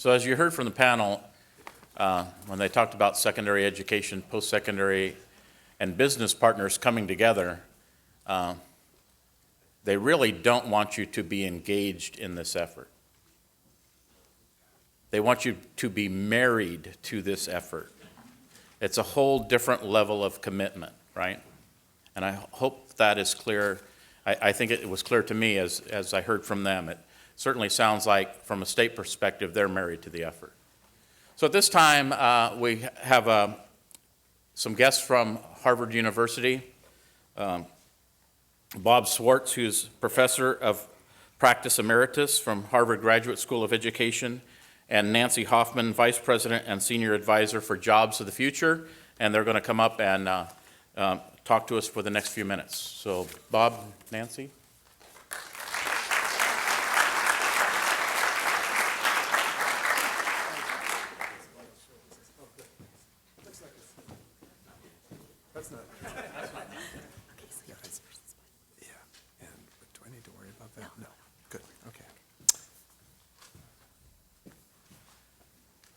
So as you heard from the panel, when they talked about secondary education, post-secondary, and business partners coming together, they really don't want you to be engaged in this effort. They want you to be married to this effort. It's a whole different level of commitment, right? And I hope that is clear. I think it was clear to me as I heard from them. It certainly sounds like, from a state perspective, they're married to the effort. So at this time, we have some guests from Harvard University. Bob Swartz, who's professor of practice emeritus from Harvard Graduate School of Education, and Nancy Hoffman, vice president and senior advisor for Jobs of the Future. And they're going to come up and talk to us for the next few minutes. So Bob, Nancy.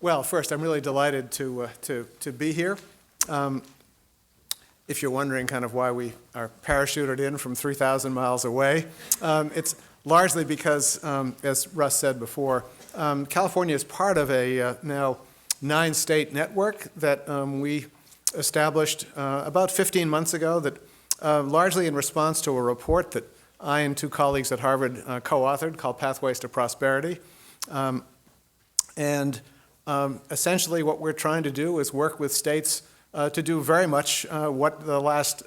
Well, first, I'm really delighted to be here. If you're wondering kind of why we are parachuted in from 3,000 miles away, it's largely because, as Russ said before, California is part of a now 9-state network that we established about 15 months ago, that largely in response to a report that I and 2 colleagues at Harvard co-authored called Pathways to Prosperity. Essentially what we're trying to do is work with states to do very much what the last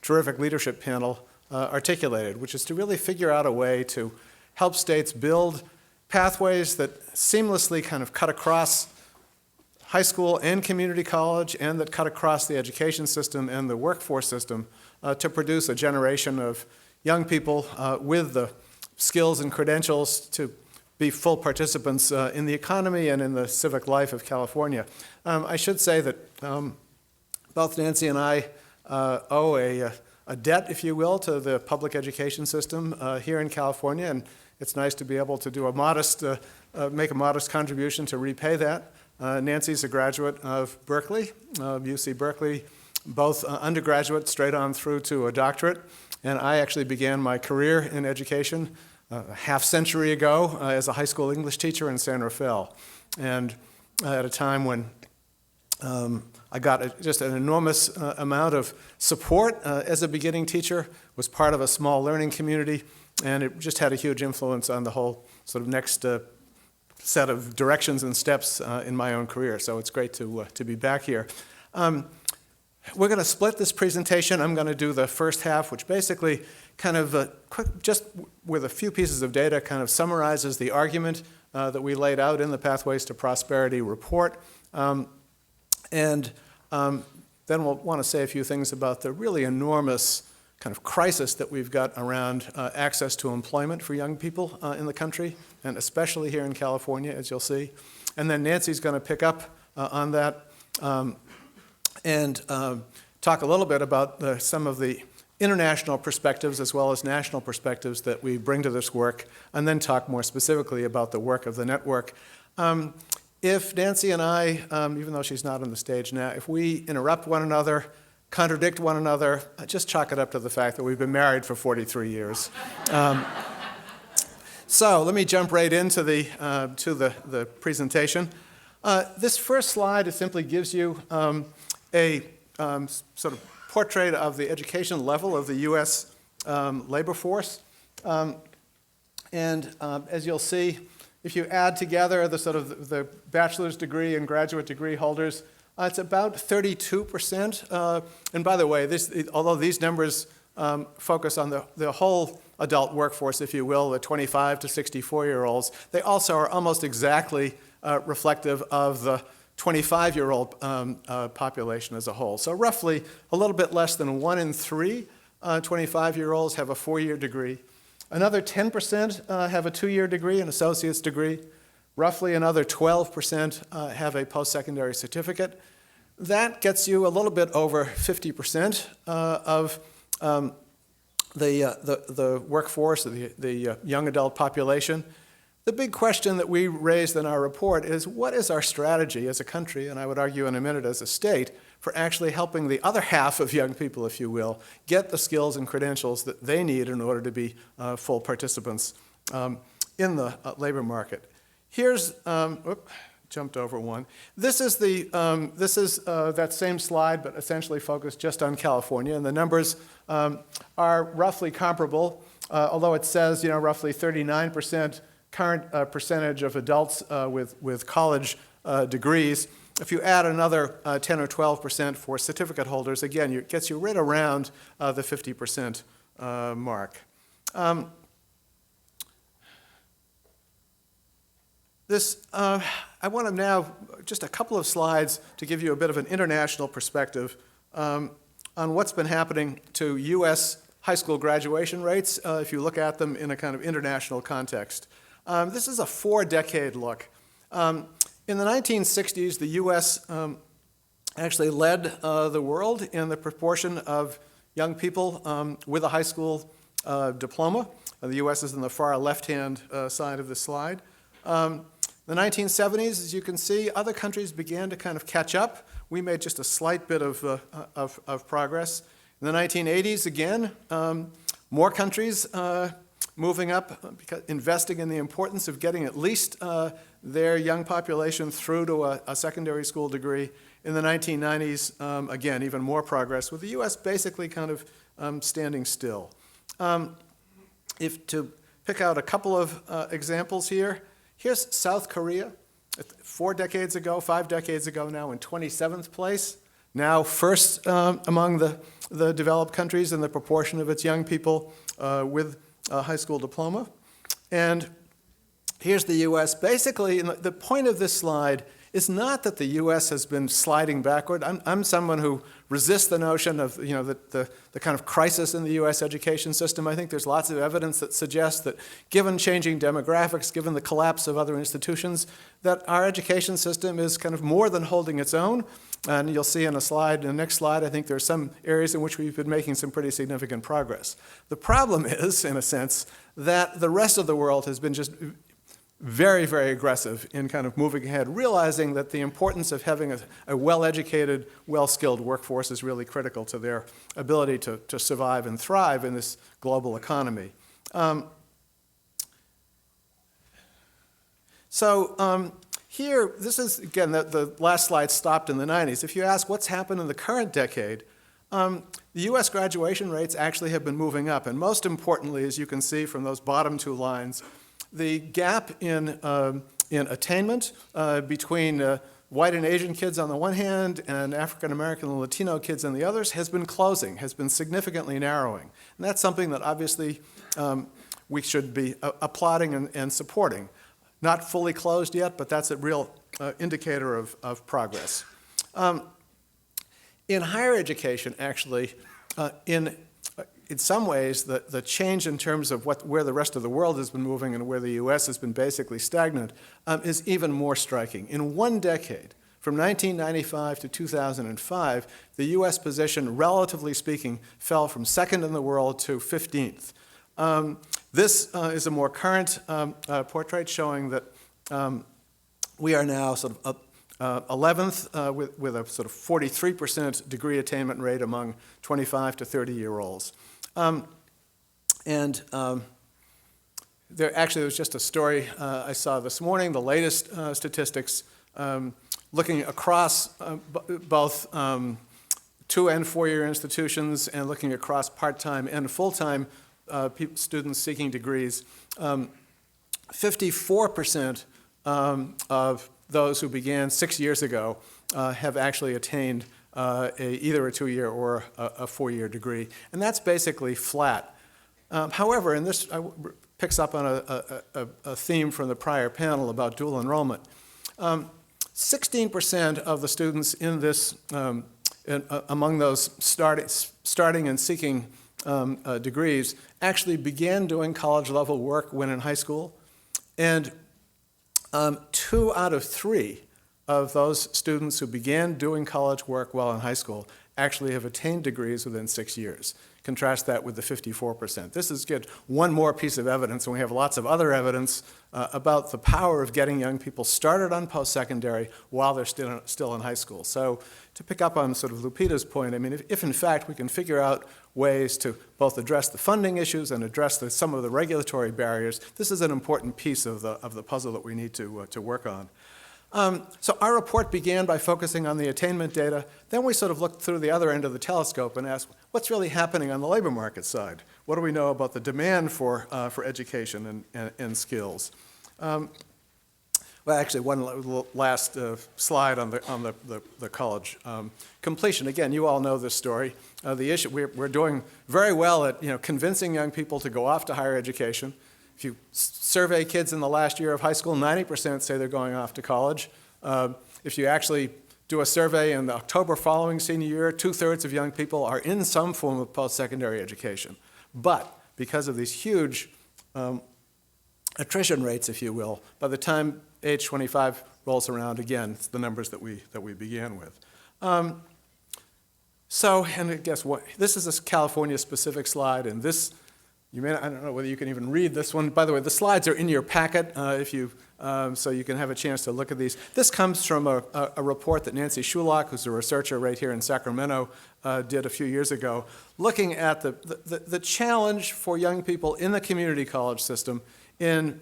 terrific leadership panel articulated, which is to really figure out a way to help states build pathways that seamlessly kind of cut across high school and community college, and that cut across the education system and the workforce system to produce a generation of young people with the skills and credentials to be full participants in the economy and in the civic life of California. I should say that both Nancy and I owe a debt, if you will, to the public education system here in California, and it's nice to be able to do make a modest contribution to repay that. Nancy's a graduate of Berkeley, UC Berkeley, both undergraduate straight on through to a doctorate, and I actually began my career in education a half-century ago as a high school English teacher in San Rafael, and at a time when I got just an enormous amount of support as a beginning teacher, was part of a small learning community, and it just had a huge influence on the whole sort of next set of directions and steps in my own career. So it's great to be back here. We're going to split this presentation. I'm going to do the first half, which basically kind of just with a few pieces of data kind of summarizes the argument that we laid out in the Pathways to Prosperity report. Then we'll want to say a few things about the really enormous kind of crisis that we've got around access to employment for young people in the country, and especially here in California, as you'll see. And then Nancy's going to pick up on that and talk a little bit about some of the international perspectives as well as national perspectives that we bring to this work, and then talk more specifically about the work of the network. If Nancy and I, even though she's not on the stage now, if we interrupt one another, contradict one another, just chalk it up to the fact that we've been married for 43 years. So let me jump right into the presentation. This first slide simply gives you a sort of portrait of the education level of the U.S. labor force. As you'll see, if you add together the sort of the bachelor's degree and graduate degree holders, it's about 32%. And by the way, although these numbers focus on the whole adult workforce, if you will, the 25 to 64-year-olds, they also are almost exactly reflective of the 25-year-old population as a whole. So roughly a little bit less than 1 in 3 25-year-olds have a 4-year degree. Another 10% have a 2-year degree, an associate's degree. Roughly another 12% have a post-secondary certificate. That gets you a little bit over 50% of the workforce, the young adult population. The big question that we raised in our report is, what is our strategy as a country, and I would argue in a minute as a state, for actually helping the other half of young people, if you will, get the skills and credentials that they need in order to be full participants in the labor market. Here's, jumped over one. This is that same slide, but essentially focused just on California, and the numbers are roughly comparable, although it says, roughly 39% current percentage of adults with college degrees. If you add another 10 or 12% for certificate holders, again, it gets you right around the 50% mark. I want to now, just a couple of slides to give you a bit of an international perspective on what's been happening to U.S. high school graduation rates, if you look at them in a kind of international context. This is a 4-decade look. In the 1960s, the U.S. Actually led the world in the proportion of young people with a high school diploma. The U.S. is in the far left-hand side of the slide. The 1970s, as you can see, other countries began to kind of catch up. We made just a slight bit of progress. In the 1980s, again, more countries moving up, investing in the importance of getting at least their young population through to a secondary school degree. In the 1990s, again, even more progress, with the U.S. basically kind of standing still. If to pick out a couple of examples here, here's South Korea, 5 decades ago now, in 27th place. Now first among the developed countries in the proportion of its young people with a high school diploma. And here's the U.S. Basically, the point of this slide is not that the U.S. has been sliding backward. I'm someone who resists the notion of the kind of crisis in the U.S. education system. I think there's lots of evidence that suggests that given changing demographics, given the collapse of other institutions, that our education system is kind of more than holding its own. And you'll see in the next slide, I think there are some areas in which we've been making some pretty significant progress. The problem is, in a sense, that the rest of the world has been just very, very aggressive in kind of moving ahead, realizing that the importance of having a well-educated, well-skilled workforce is really critical to their ability to survive and thrive in this global economy. Here, this is, again, the last slide stopped in the 90s. If you ask what's happened in the current decade, the U.S. graduation rates actually have been moving up. And most importantly, as you can see from those bottom two lines, the gap in attainment between white and Asian kids on the one hand and African American and Latino kids on the others has been closing, has been significantly narrowing. And that's something that obviously we should be applauding and supporting. Not fully closed yet, but that's a real indicator of progress. In higher education, actually, in some ways, the change in terms of where the rest of the world has been moving and where the U.S. has been basically stagnant is even more striking. In 1 decade, from 1995 to 2005, the U.S. position, relatively speaking, fell from second in the world to 15th. This is a more current portrait showing that we are now sort of 11th with a sort of 43% degree attainment rate among 25 to 30-year-olds. There actually was just a story I saw this morning, the latest statistics, looking across both 2- and 4-year institutions and looking across part-time and full-time students seeking degrees. 54% of those who began 6 years ago have actually attained either a 2-year or a 4-year degree, and that's basically flat. However, and this picks up on a theme from the prior panel about dual enrollment. 16% of the students in this, among those starting and seeking degrees, actually began doing college-level work when in high school, and 2 out of 3 of those students who began doing college work while in high school actually have attained degrees within 6 years. Contrast that with the 54%. This is good. One more piece of evidence, and we have lots of other evidence about the power of getting young people started on post-secondary while they're still in high school. So to pick up on sort of Lupita's point, I mean, if in fact we can figure out ways to both address the funding issues and address some of the regulatory barriers, this is an important piece of the puzzle that we need to work on. So our report began by focusing on the attainment data. Then we sort of looked through the other end of the telescope and asked, what's really happening on the labor market side? What do we know about the demand for education and skills? Well, actually, one last slide on the college completion. Again, you all know this story. The issue, we're doing very well at convincing young people to go off to higher education. If you survey kids in the last year of high school, 90% say they're going off to college. If you actually do a survey in the October following senior year, 2/3 of young people are in some form of post-secondary education. But because of these huge attrition rates, if you will, by the time age 25 rolls around, again, it's the numbers that we began with. So, and I guess this is a California-specific slide, and this, I don't know whether you can even read this one. By the way, the slides are in your packet so you can have a chance to look at these. This comes from a report that Nancy Shulock, who's a researcher right here in Sacramento, did a few years ago, looking at the challenge for young people in the community college system in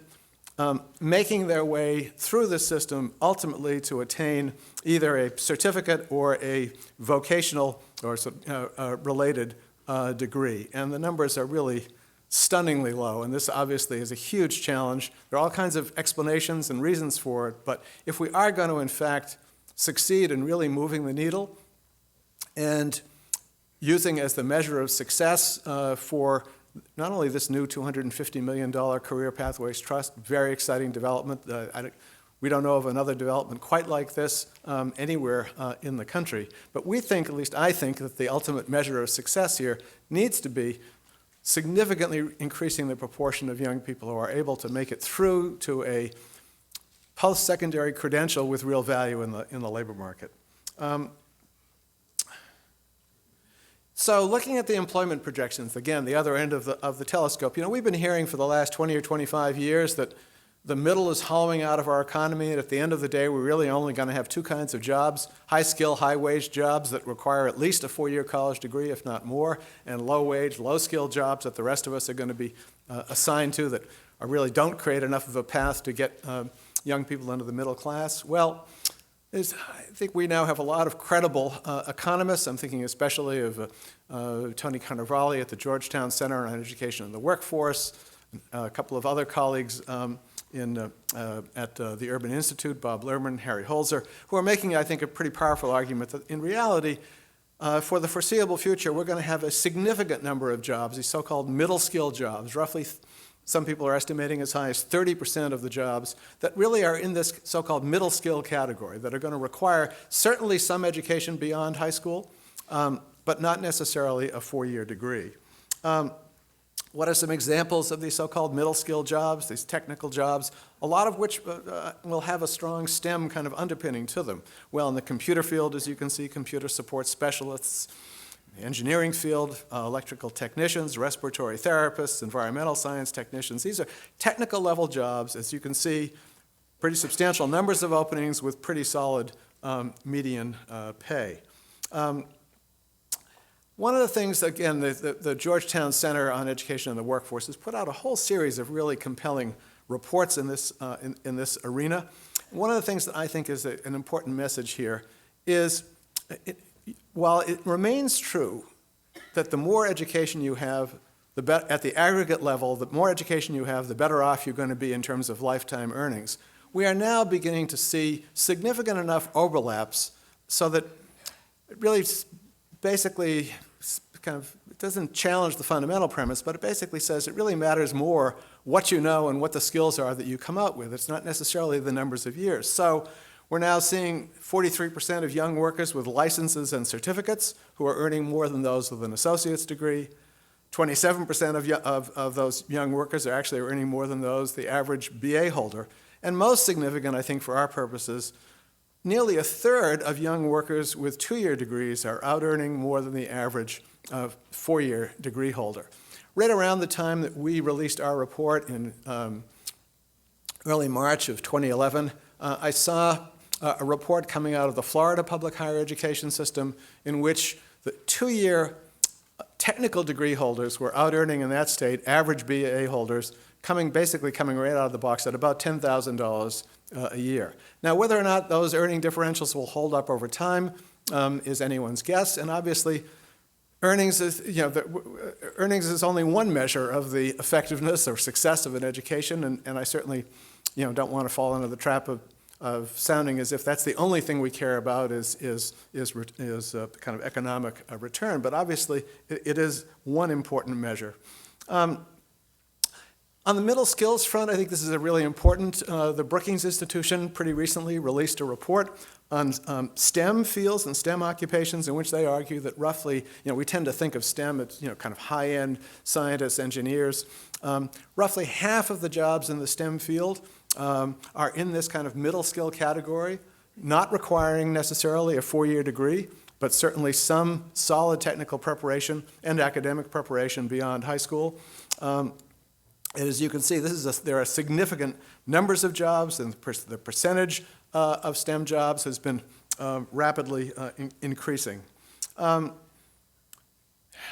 making their way through the system ultimately to attain either a certificate or a vocational or related degree. And the numbers are really stunningly low, and this obviously is a huge challenge. There are all kinds of explanations and reasons for it, but if we are going to, in fact, succeed in really moving the needle and using as the measure of success for not only this new $250 million Career Pathways Trust, very exciting development. We don't know of another development quite like this anywhere in the country, but we think, at least I think, that the ultimate measure of success here needs to be significantly increasing the proportion of young people who are able to make it through to a post-secondary credential with real value in the labor market. So looking at the employment projections, again, the other end of the telescope, we've been hearing for the last 20 or 25 years that the middle is hollowing out of our economy, and at the end of the day, we're really only going to have two kinds of jobs: high-skill, high-wage jobs that require at least a 4-year college degree, if not more, and low-wage, low-skill jobs that the rest of us are going to be assigned to that really don't create enough of a path to get young people into the middle class. Well, I think we now have a lot of credible economists. I'm thinking especially of Tony Carnevale at the Georgetown Center on Education and the Workforce, a couple of other colleagues at the Urban Institute, Bob Lerman, Harry Holzer, who are making, I think, a pretty powerful argument that in reality, for the foreseeable future, we're going to have a significant number of jobs, these so-called middle-skill jobs, roughly some people are estimating as high as 30% of the jobs that really are in this so-called middle skill category that are going to require certainly some education beyond high school, but not necessarily a 4-year degree. What are some examples of these so-called middle skill jobs, these technical jobs, a lot of which will have a strong STEM kind of underpinning to them? Well, in the computer field, as you can see, computer support specialists, the engineering field, electrical technicians, respiratory therapists, environmental science technicians. These are technical level jobs, as you can see, pretty substantial numbers of openings with pretty solid median pay. One of the things, again, the Georgetown Center on Education and the Workforce has put out a whole series of really compelling reports in this arena. One of the things that I think is an important message here is, while it remains true that the more education you have, at the aggregate level, the more education you have, the better off you're going to be in terms of lifetime earnings, we are now beginning to see significant enough overlaps so that it really basically it doesn't challenge the fundamental premise, but it basically says it really matters more what you know and what the skills are that you come out with. It's not necessarily the numbers of years. So we're now seeing 43% of young workers with licenses and certificates who are earning more than those with an associate's degree. 27% of those young workers are actually earning more than the average BA holder. And most significant, I think, for our purposes, nearly a third of young workers with two-year degrees are out-earning more than the average four-year degree holder. Right around the time that we released our report in early March of 2011, I saw a report coming out of the Florida public higher education system in which the two-year technical degree holders were out-earning in that state, average BA holders, basically coming right out of the box at about $10,000 a year. Now, whether or not those earning differentials will hold up over time is anyone's guess, and obviously earnings is only one measure of the effectiveness or success of an education, and I certainly don't want to fall into the trap of sounding as if that's the only thing we care about is kind of economic return, but obviously it is one important measure. On the middle skills front, I think this is a really important. The Brookings Institution pretty recently released a report on STEM fields and STEM occupations in which they argue that roughly, we tend to think of STEM as, kind of high-end scientists, engineers. Roughly half of the jobs in the STEM field are in this kind of middle skill category, not requiring necessarily a four-year degree, but certainly some solid technical preparation and academic preparation beyond high school. And as you can see, there are significant numbers of jobs, and the percentage of STEM jobs has been rapidly increasing.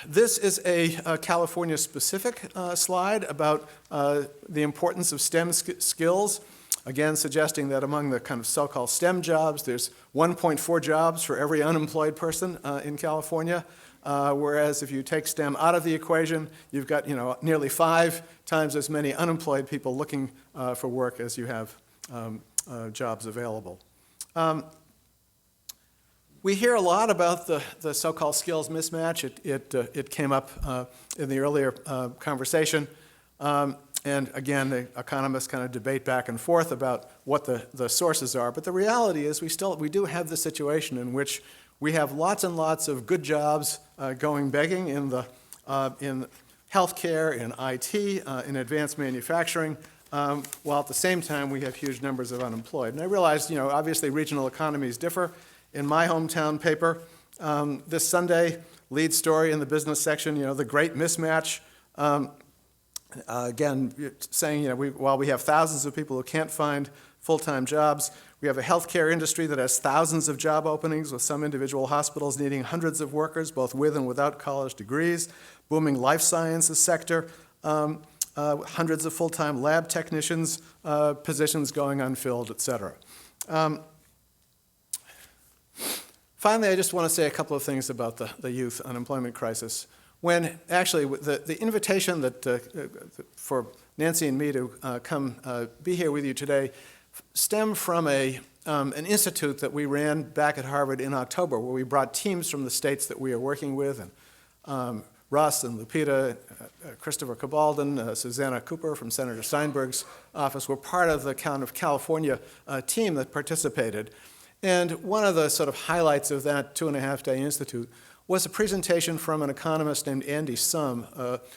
This is a California-specific slide about the importance of STEM skills, again suggesting that among the kind of so-called STEM jobs, there's 1.4 jobs for every unemployed person in California. Whereas if you take STEM out of the equation, you've got nearly 5 times as many unemployed people looking for work as you have jobs available. We hear a lot about the so-called skills mismatch. It came up in the earlier conversation. And again, the economists kind of debate back and forth about what the sources are. But the reality is we do have the situation in which we have lots and lots of good jobs going begging in healthcare, in IT, in advanced manufacturing, while at the same time we have huge numbers of unemployed. And I realize, obviously regional economies differ. In my hometown paper, this Sunday, lead story in the business section, the great mismatch. Again, saying, while we have thousands of people who can't find full-time jobs, we have a healthcare industry that has thousands of job openings, with some individual hospitals needing hundreds of workers, both with and without college degrees. Booming life sciences sector, hundreds of full-time lab technicians, positions going unfilled, et cetera. Finally, I just want to say a couple of things about the youth unemployment crisis. When actually the invitation for Nancy and me to come be here with you today stemmed from an institute that we ran back at Harvard in October, where we brought teams from the states that we are working with, and Russ and Lupita, Christopher Cabaldon, Susanna Cooper from Senator Steinberg's office were part of the kind of California team that participated. And one of the sort of highlights of that 2.5-day institute was a presentation from an economist named Andy Sum,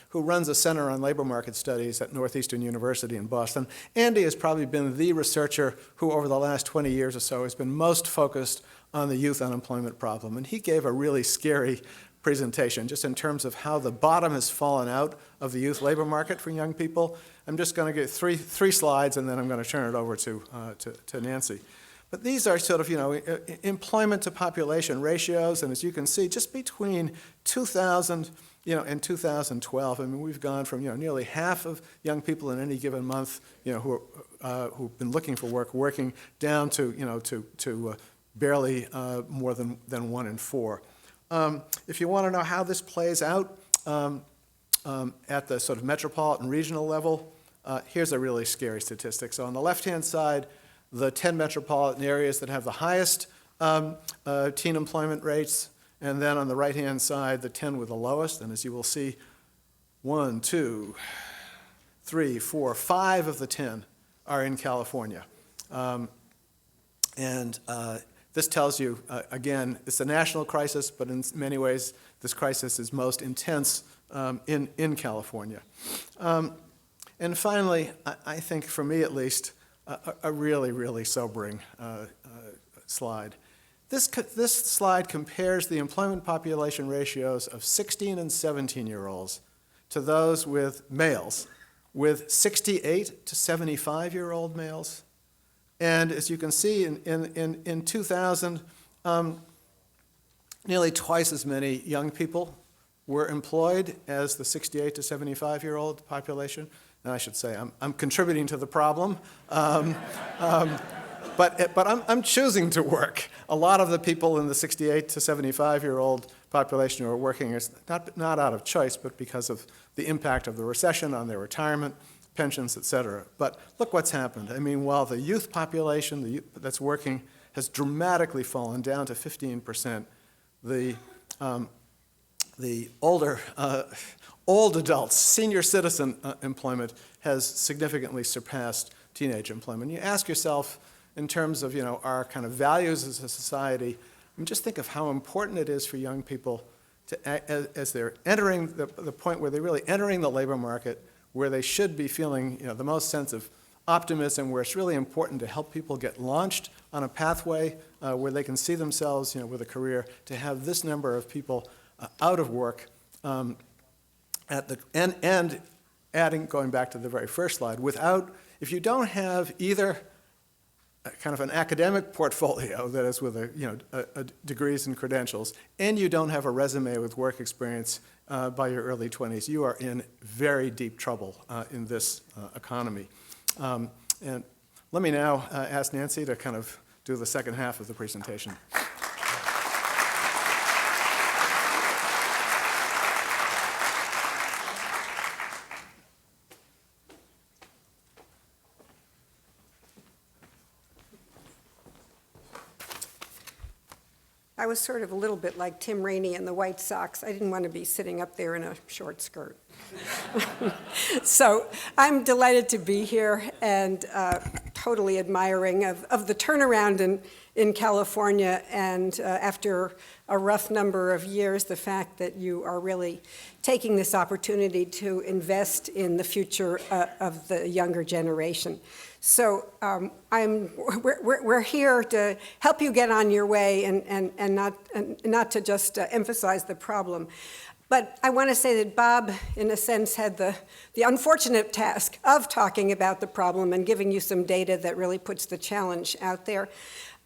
who runs a Center on Labor Market Studies at Northeastern University in Boston. Andy has probably been the researcher who, over the last 20 years or so, has been most focused on the youth unemployment problem. And he gave a really scary presentation, just in terms of how the bottom has fallen out of the youth labor market for young people. I'm just going to get three slides, and then I'm going to turn it over to Nancy. But these are sort of, employment to population ratios, and as you can see, just between 2000, and 2012, I mean, we've gone from, nearly half of young people in any given month, who've been looking for work, working down to, to barely more than 1 in 4. If you want to know how this plays out at the sort of metropolitan regional level, here's a really scary statistic. So on the left-hand side, the 10 metropolitan areas that have the highest teen employment rates, and then on the right-hand side, the 10 with the lowest. And as you will see, 1, 2, 3, 4, 5 of the 10 are in California. This tells you, again, it's a national crisis, but in many ways, this crisis is most intense in California. And finally, I think, for me at least, a really, really sobering slide. This slide compares the employment population ratios of 16 and 17-year-olds to those with males, with 68 to 75-year-old males. And as you can see, in 2000, nearly twice as many young people were employed as the 68 to 75-year-old population. And I should say I'm contributing to the problem. But I'm choosing to work. A lot of the people in the 68 to 75-year-old population who are working is not out of choice, but because of the impact of the recession on their retirement, pensions, et cetera. But look what's happened. I mean, while the youth population that's working has dramatically fallen down to 15%, the older, old adults, senior citizen employment has significantly surpassed teenage employment. You ask yourself, in terms of our kind of values as a society, just think of how important it is for young people to, as they're entering the point where they're really entering the labor market, where they should be feeling the most sense of optimism, where it's really important to help people get launched on a pathway where they can see themselves with a career, to have this number of people out of work and adding, going back to the very first slide, if you don't have either kind of an academic portfolio, that is with degrees and credentials, and you don't have a resume with work experience by your early 20s, you are in very deep trouble in this economy. And let me now ask Nancy to kind of do the second half of the presentation. I was sort of a little bit like Tim Rainey and the White Sox. I didn't want to be sitting up there in a short skirt. So I'm delighted to be here and totally admiring of the turnaround in California, and after a rough number of years, the fact that you are really taking this opportunity to invest in the future of the younger generation. So we're here to help you get on your way and not to just emphasize the problem. But I want to say that Bob, in a sense, had the unfortunate task of talking about the problem and giving you some data that really puts the challenge out there.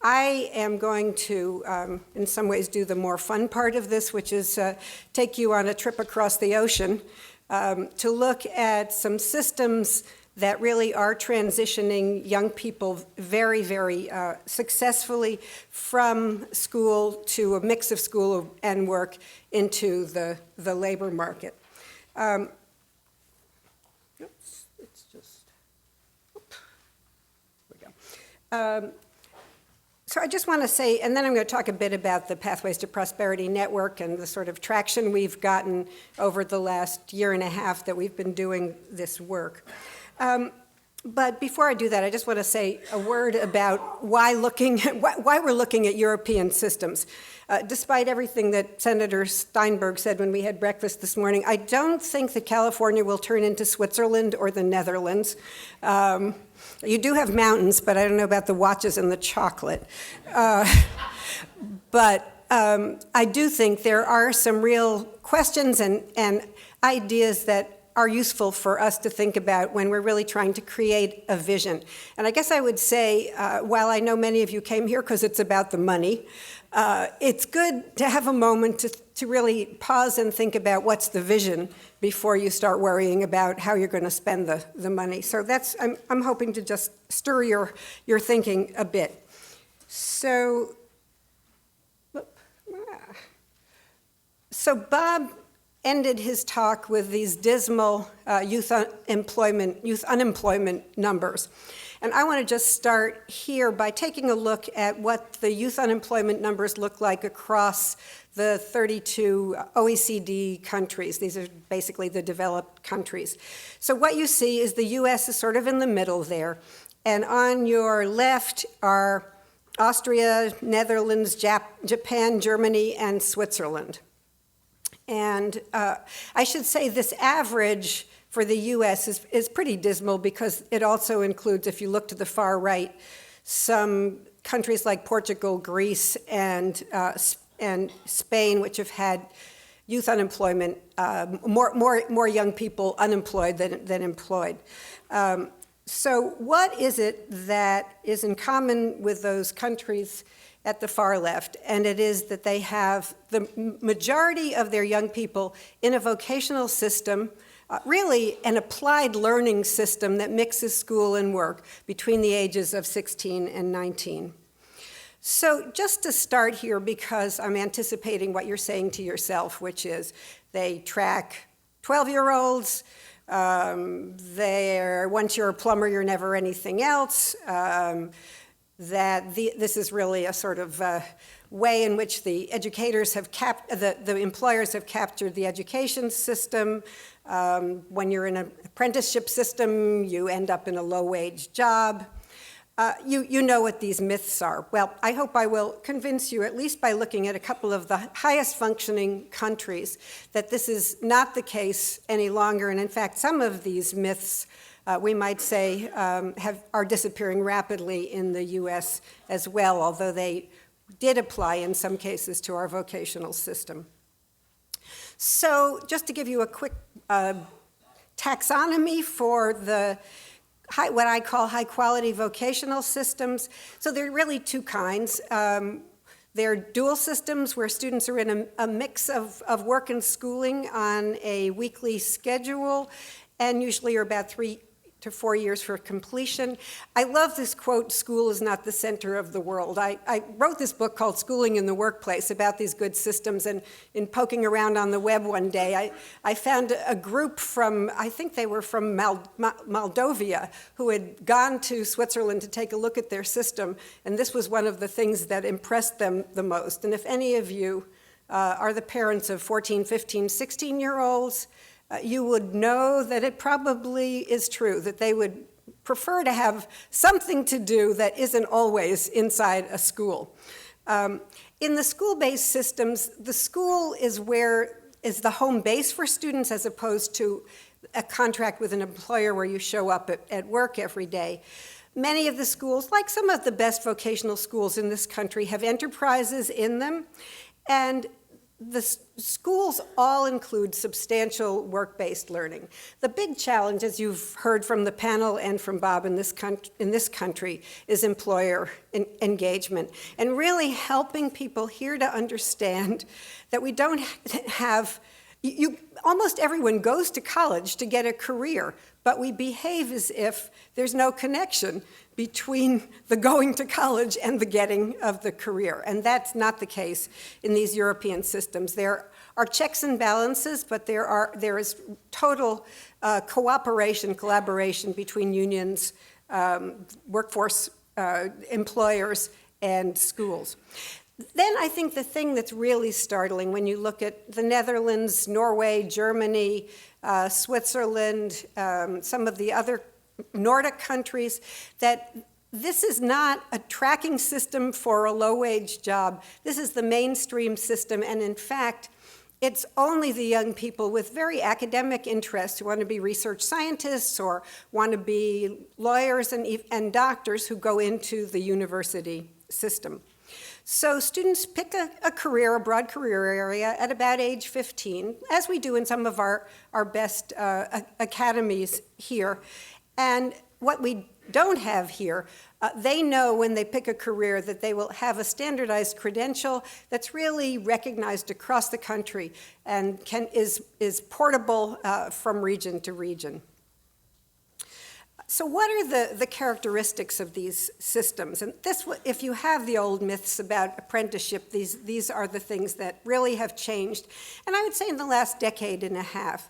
I am going to, in some ways, do the more fun part of this, which is take you on a trip across the ocean to look at some systems that really are transitioning young people very, very successfully from school to a mix of school and work into the labor market. Oops, it's just, there we go. So I just want to say, and then I'm going to talk a bit about the Pathways to Prosperity Network and the sort of traction we've gotten over the last year and a half that we've been doing this work. But before I do that, I just want to say a word about why we're looking at European systems. Despite everything that Senator Steinberg said when we had breakfast this morning, I don't think that California will turn into Switzerland or the Netherlands. You do have mountains, but I don't know about the watches and the chocolate. But I do think there are some real questions and ideas that are useful for us to think about when we're really trying to create a vision. And I guess I would say, while I know many of you came here because it's about the money, it's good to have a moment to really pause and think about what's the vision before you start worrying about how you're going to spend the money. So that's, I'm hoping to just stir your thinking a bit. So Bob ended his talk with these dismal youth unemployment numbers. And I want to just start here by taking a look at what the youth unemployment numbers look like across the 32 OECD countries. These are basically the developed countries. So what you see is the US is sort of in the middle there. And on your left are Austria, Netherlands, Japan, Germany, and Switzerland. And I should say this average for the US is pretty dismal because it also includes, if you look to the far right, some countries like Portugal, Greece, and Spain, which have had youth unemployment, more young people unemployed than employed. So what is it that is in common with those countries at the far left? And it is that they have the majority of their young people in a vocational system, really an applied learning system that mixes school and work between the ages of 16 and 19. So just to start here, because I'm anticipating what you're saying to yourself, which is they track 12-year-olds, once you're a plumber, you're never anything else, this is really a sort of way in which the educators have the employers have captured the education system. When you're in an apprenticeship system, you end up in a low-wage job. You know what these myths are. Well, I hope I will convince you, at least by looking at a couple of the highest functioning countries, that this is not the case any longer. And in fact, some of these myths, we might say, are disappearing rapidly in the US as well, although they did apply in some cases to our vocational system. So just to give you a quick taxonomy for what I call high-quality vocational systems. So there are really two kinds. They're dual systems where students are in a mix of work and schooling on a weekly schedule, and usually are about 3 to 4 years for completion. I love this quote, "School is not the center of the world." I wrote this book called Schooling in the Workplace about these good systems, and in poking around on the web one day, I found a group from, I think they were from Moldova, who had gone to Switzerland to take a look at their system, and this was one of the things that impressed them the most. And if any of you are the parents of 14, 15, 16-year-olds, you would know that it probably is true, that they would prefer to have something to do that isn't always inside a school. In the school-based systems, the school is the home base for students as opposed to a contract with an employer where you show up at work every day. Many of the schools, like some of the best vocational schools in this country, have enterprises in them, and the schools all include substantial work-based learning. The big challenge, as you've heard from the panel and from Bob in this country, is employer engagement, and really helping people here to understand that we don't have, almost everyone goes to college to get a career, but we behave as if there's no connection between the going to college and the getting of the career. And that's not the case in these European systems. There are checks and balances, but there is total collaboration between unions, workforce employers, and schools. Then I think the thing that's really startling when you look at the Netherlands, Norway, Germany, Switzerland, some of the other Nordic countries, that this is not a tracking system for a low-wage job. This is the mainstream system, and in fact, it's only the young people with very academic interests who want to be research scientists or want to be lawyers and doctors who go into the university system. So students pick a career, a broad career area, at about age 15, as we do in some of our best academies here. And what we don't have here, they know when they pick a career that they will have a standardized credential that's really recognized across the country and is portable from region to region. So what are the characteristics of these systems? And this, if you have the old myths about apprenticeship, these are the things that really have changed, and I would say in the last decade and a half.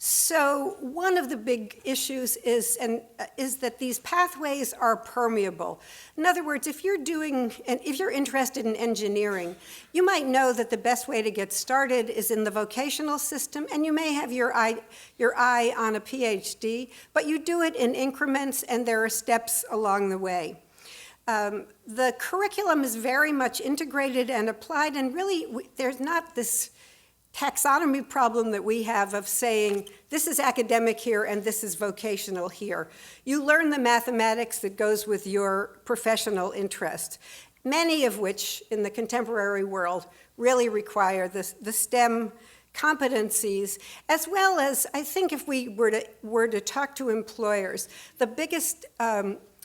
So one of the big issues is that these pathways are permeable. In other words, if you're interested in engineering, you might know that the best way to get started is in the vocational system, and you may have your eye on a PhD, but you do it in increments, and there are steps along the way. The curriculum is very much integrated and applied, and really there's not this taxonomy problem that we have of saying this is academic here and this is vocational here. You learn the mathematics that goes with your professional interest, many of which in the contemporary world really require the STEM competencies, as well as, I think if we were to talk to employers, the biggest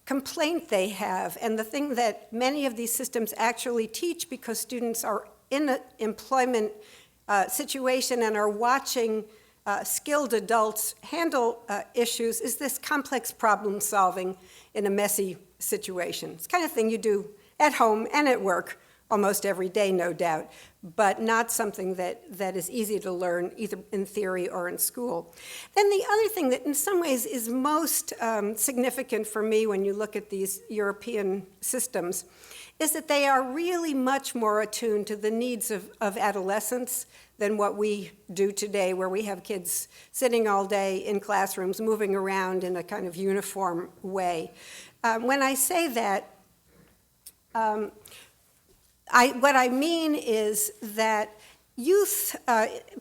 complaint they have, and the thing that many of these systems actually teach because students are in an employment situation and are watching skilled adults handle issues, is this complex problem solving in a messy situation. It's the kind of thing you do at home and at work almost every day, no doubt, but not something that is easy to learn either in theory or in school. Then the other thing that in some ways is most significant for me when you look at these European systems is that they are really much more attuned to the needs of adolescents than what we do today, where we have kids sitting all day in classrooms, moving around in a kind of uniform way. When I say that, what I mean is that youth,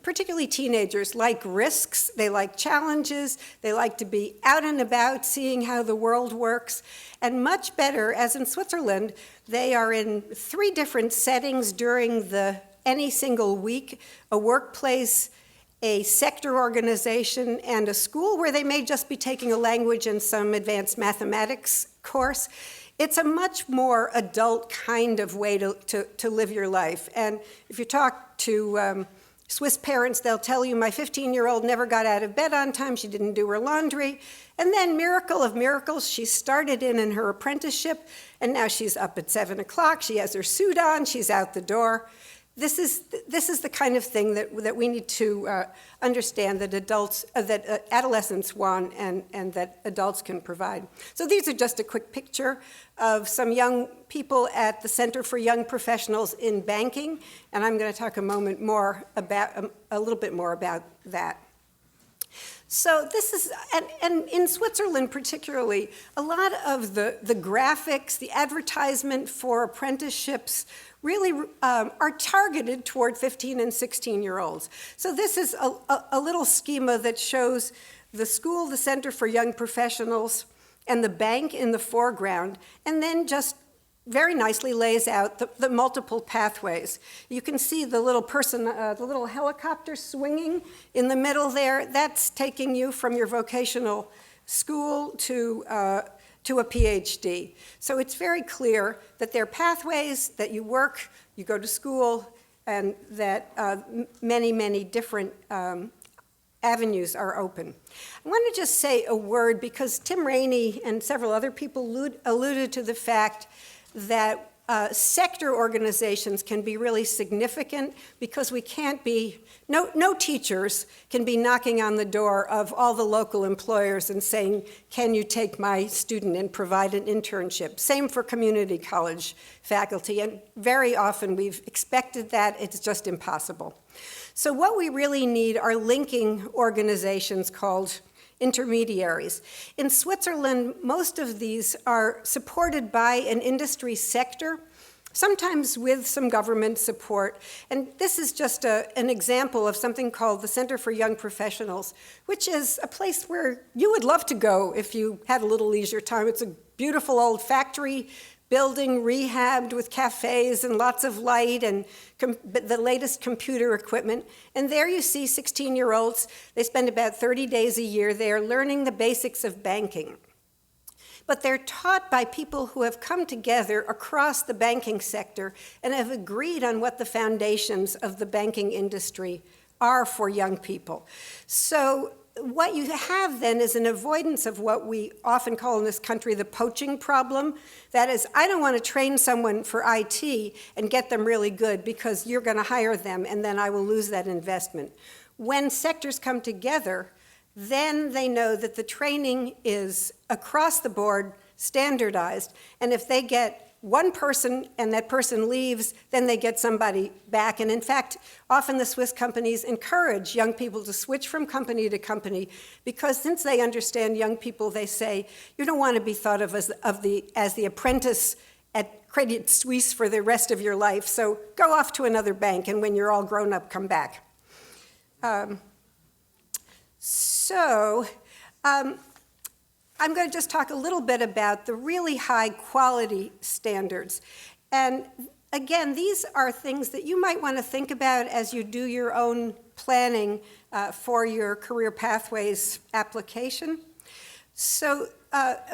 particularly teenagers, like risks, they like challenges, they like to be out and about, seeing how the world works, and much better, as in Switzerland, they are in 3 different settings during any single week, a workplace, a sector organization, and a school where they may just be taking a language and some advanced mathematics course. It's a much more adult kind of way to live your life. And if you talk to Swiss parents, they'll tell you, my 15-year-old never got out of bed on time, she didn't do her laundry. And then, miracle of miracles, she started in her apprenticeship, and now she's up at 7 o'clock, she has her suit on, she's out the door. This is the kind of thing that we need to understand that adolescents want and that adults can provide. So these are just a quick picture of some young people at the Center for Young Professionals in Banking, and I'm going to talk a little bit more about that. So this is, and in Switzerland particularly, a lot of the graphics, the advertisement for apprenticeships really are targeted toward 15 and 16-year-olds. So this is a little schema that shows the school, the Center for Young Professionals, and the bank in the foreground, and then just very nicely lays out the multiple pathways. You can see the little person, the little helicopter swinging in the middle there. That's taking you from your vocational school to a PhD. So it's very clear that there are pathways, that you work, you go to school, and that many, many different avenues are open. I want to just say a word, because Tim Rainey and several other people alluded to the fact that sector organizations can be really significant, because we can't be, no teachers can be knocking on the door of all the local employers and saying, can you take my student and provide an internship? Same for community college faculty, and very often we've expected that, it's just impossible. So what we really need are linking organizations called intermediaries. In Switzerland, most of these are supported by an industry sector, sometimes with some government support. And this is just an example of something called the Center for Young Professionals, which is a place where you would love to go if you had a little leisure time. It's a beautiful old factory building, rehabbed with cafes and lots of light and the latest computer equipment. And there you see 16-year-olds. They spend about 30 days a year there learning the basics of banking. But they're taught by people who have come together across the banking sector and have agreed on what the foundations of the banking industry are for young people. So what you have then is an avoidance of what we often call in this country the poaching problem. That is, I don't want to train someone for IT and get them really good because you're going to hire them and then I will lose that investment. When sectors come together, then they know that the training is across the board standardized, and if they get one person and that person leaves, then they get somebody back. And in fact, often the Swiss companies encourage young people to switch from company to company, because since they understand young people, they say, you don't want to be thought of as the apprentice at Credit Suisse for the rest of your life, so go off to another bank, and when you're all grown up, come back. I'm going to just talk a little bit about the really high quality standards. And again, these are things that you might want to think about as you do your own planning for your career pathways application. So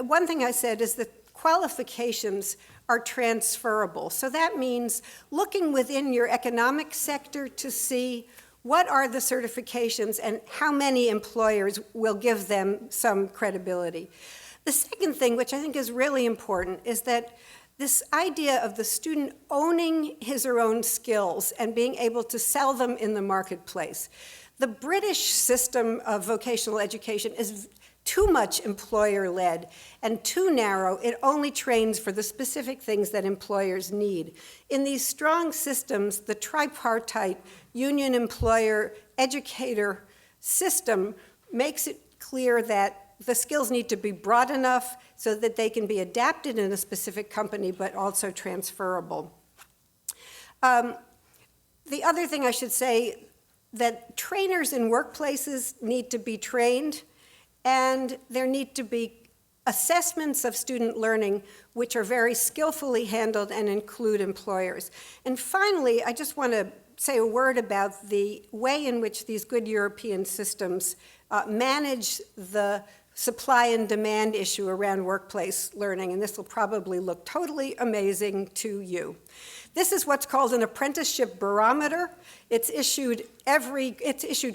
one thing I said is that qualifications are transferable. So that means looking within your economic sector to see what are the certifications and how many employers will give them some credibility. The second thing, which I think is really important, is that this idea of the student owning his or her own skills and being able to sell them in the marketplace. The British system of vocational education is too much employer-led and too narrow. It only trains for the specific things that employers need. In these strong systems, the tripartite union employer educator system makes it clear that the skills need to be broad enough so that they can be adapted in a specific company but also transferable. The other thing I should say, that trainers in workplaces need to be trained, and there need to be assessments of student learning which are very skillfully handled and include employers. And finally, I just want to say a word about the way in which these good European systems manage the supply and demand issue around workplace learning, and this will probably look totally amazing to you. This is what's called an apprenticeship barometer. It's issued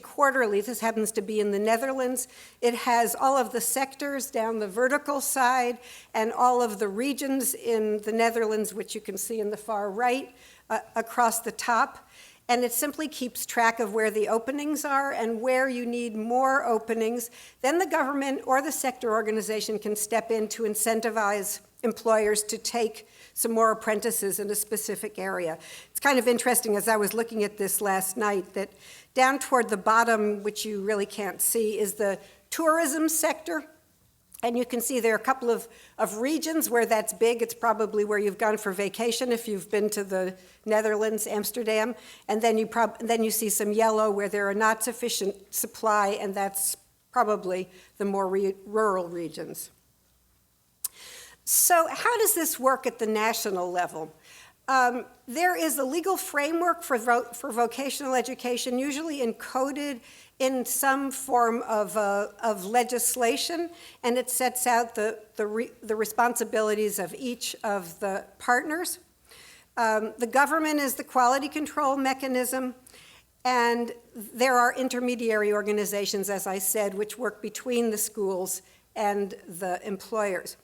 quarterly. This happens to be in the Netherlands. It has all of the sectors down the vertical side and all of the regions in the Netherlands, which you can see in the far right, across the top. And it simply keeps track of where the openings are and where you need more openings. Then the government or the sector organization can step in to incentivize employers to take some more apprentices in a specific area. It's kind of interesting, as I was looking at this last night, that down toward the bottom, which you really can't see, is the tourism sector. And you can see there are a couple of regions where that's big. It's probably where you've gone for vacation if you've been to the Netherlands, Amsterdam. And then you see some yellow where there are not sufficient supply, and that's probably the more rural regions. So how does this work at the national level? There is a legal framework for vocational education, usually encoded in some form of legislation, and it sets out the responsibilities of each of the partners. The government is the quality control mechanism, and there are intermediary organizations, as I said, which work between the schools and the employers.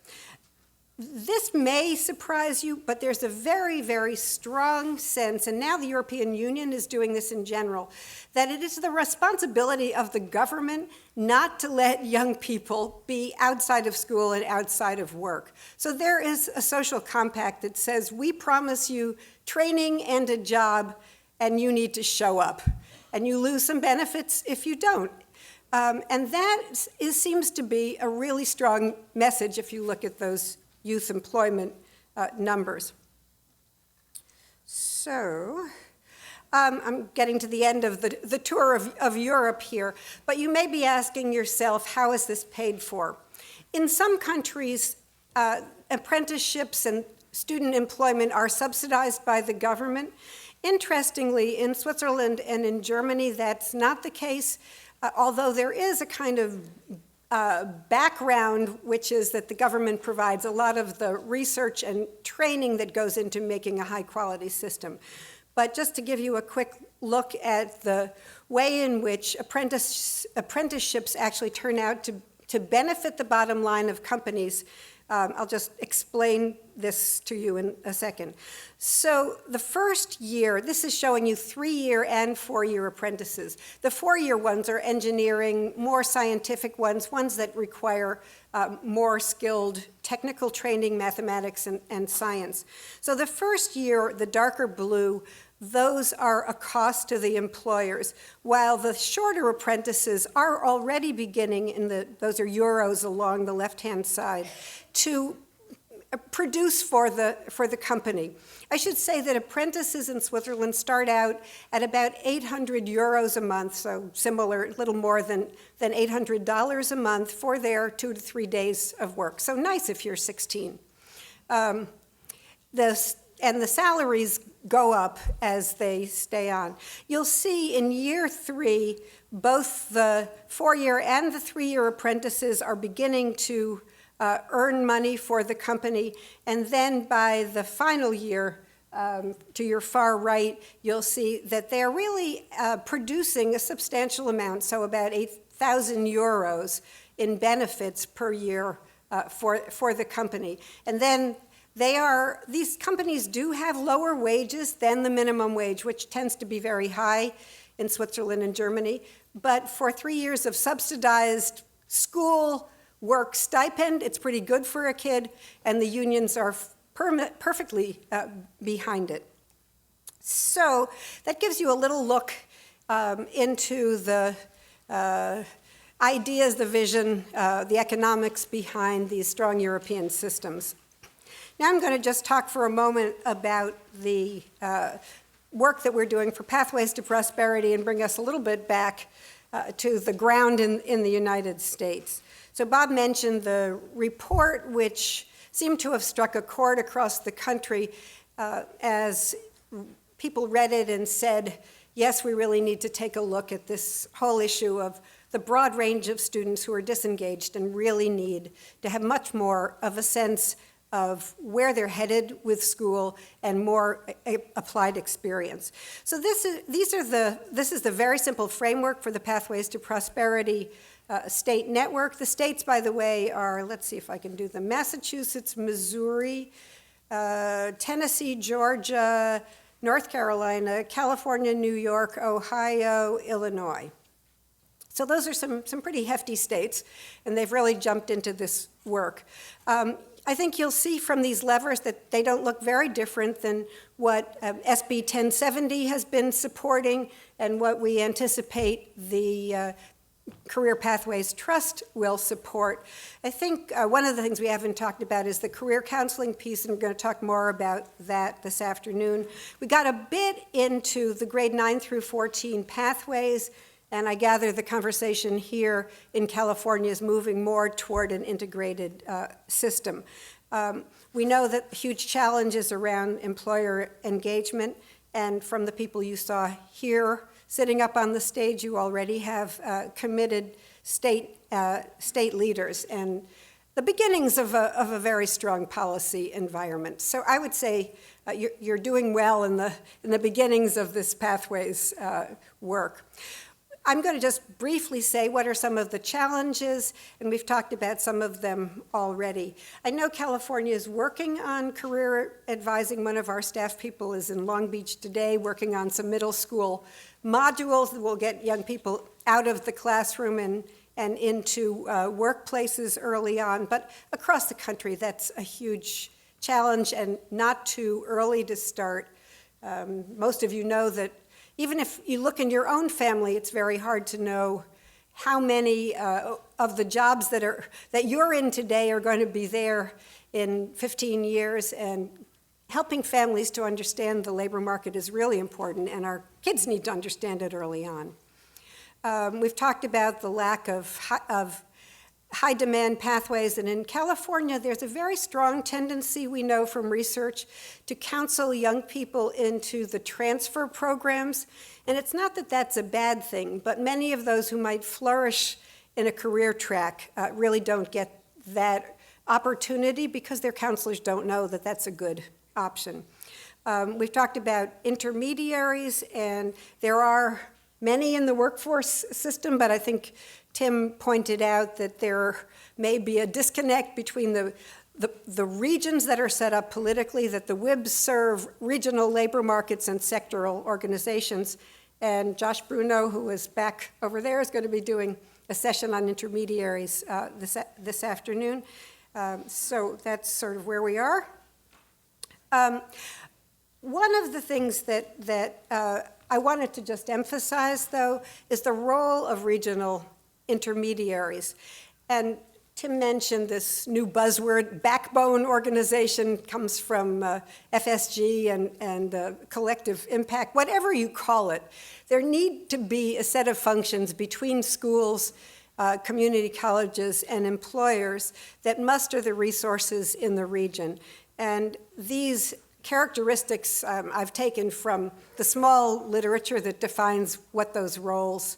This may surprise you, but there's a very, very strong sense, and now the European Union is doing this in general, that it is the responsibility of the government not to let young people be outside of school and outside of work. So there is a social compact that says, we promise you training and a job, and you need to show up. And you lose some benefits if you don't. And that seems to be a really strong message if you look at those youth employment numbers. So I'm getting to the end of the tour of Europe here, but you may be asking yourself, how is this paid for? In some countries, apprenticeships and student employment are subsidized by the government. Interestingly, in Switzerland and in Germany, that's not the case, although there is a kind of background, which is that the government provides a lot of the research and training that goes into making a high-quality system. But just to give you a quick look at the way in which apprenticeships actually turn out to benefit the bottom line of companies, I'll just explain this to you in a second. So the first year, this is showing you 3-year and 4-year apprentices. The 4-year ones are engineering, more scientific ones that require more skilled technical training, mathematics, and science. So the first year, the darker blue, those are a cost to the employers, while the shorter apprentices are already beginning, those are euros along the left-hand side, to produce for the company. I should say that apprentices in Switzerland start out at about 800 euros a month, so similar, a little more than $800 a month for their 2 to 3 days of work. So nice if you're 16. And the salaries go up as they stay on. You'll see in year 3, both the 4-year and the 3-year apprentices are beginning to earn money for the company, and then by the final year, to your far right, you'll see that they're really producing a substantial amount, so about 8,000 euros in benefits per year for the company. And then these companies do have lower wages than the minimum wage, which tends to be very high in Switzerland and Germany, but for 3 years of subsidized school work stipend, it's pretty good for a kid, and the unions are perfectly behind it. So that gives you a little look into the ideas, the vision, the economics behind these strong European systems. Now I'm going to just talk for a moment about the work that we're doing for Pathways to Prosperity and bring us a little bit back to the ground in the United States. So Bob mentioned the report, which seemed to have struck a chord across the country as people read it and said, yes, we really need to take a look at this whole issue of the broad range of students who are disengaged and really need to have much more of a sense of where they're headed with school and more applied experience. So this is the very simple framework for the Pathways to Prosperity state network. The states, by the way, are, let's see if I can do them, Massachusetts, Missouri, Tennessee, Georgia, North Carolina, California, New York, Ohio, Illinois. So those are some pretty hefty states, and they've really jumped into this work. I think you'll see from these levers that they don't look very different than what SB 1070 has been supporting and what we anticipate the Career Pathways Trust will support. I think one of the things we haven't talked about is the career counseling piece, and we're going to talk more about that this afternoon. We got a bit into the grade 9 through 14 pathways, and I gather the conversation here in California is moving more toward an integrated system. We know that huge challenges around employer engagement, and from the people you saw here sitting up on the stage, you already have committed state leaders and the beginnings of a very strong policy environment. So I would say you're doing well in the beginnings of this Pathways work. I'm going to just briefly say what are some of the challenges, and we've talked about some of them already. I know California is working on career advising. One of our staff people is in Long Beach today working on some middle school modules that will get young people out of the classroom and into workplaces early on. But across the country, that's a huge challenge and not too early to start. Most of you know that even if you look in your own family, it's very hard to know how many of the jobs that you're in today are going to be there in 15 years. And helping families to understand the labor market is really important, and our kids need to understand it early on. We've talked about the lack of high-demand pathways, and in California, there's a very strong tendency, we know from research, to counsel young people into the transfer programs. And it's not that that's a bad thing, but many of those who might flourish in a career track really don't get that opportunity because their counselors don't know that that's a good option. We've talked about intermediaries, and there are many in the workforce system, but I think Tim pointed out that there may be a disconnect between the regions that are set up politically, that the WIBs serve regional labor markets and sectoral organizations. And Josh Bruno, who is back over there, is going to be doing a session on intermediaries this afternoon. So that's sort of where we are. One of the things that I wanted to just emphasize, though, is the role of regional intermediaries. And Tim mentioned this new buzzword, backbone organization, comes from FSG and collective impact, whatever you call it. There need to be a set of functions between schools, community colleges, and employers that muster the resources in the region. And these characteristics I've taken from the small literature that defines what those roles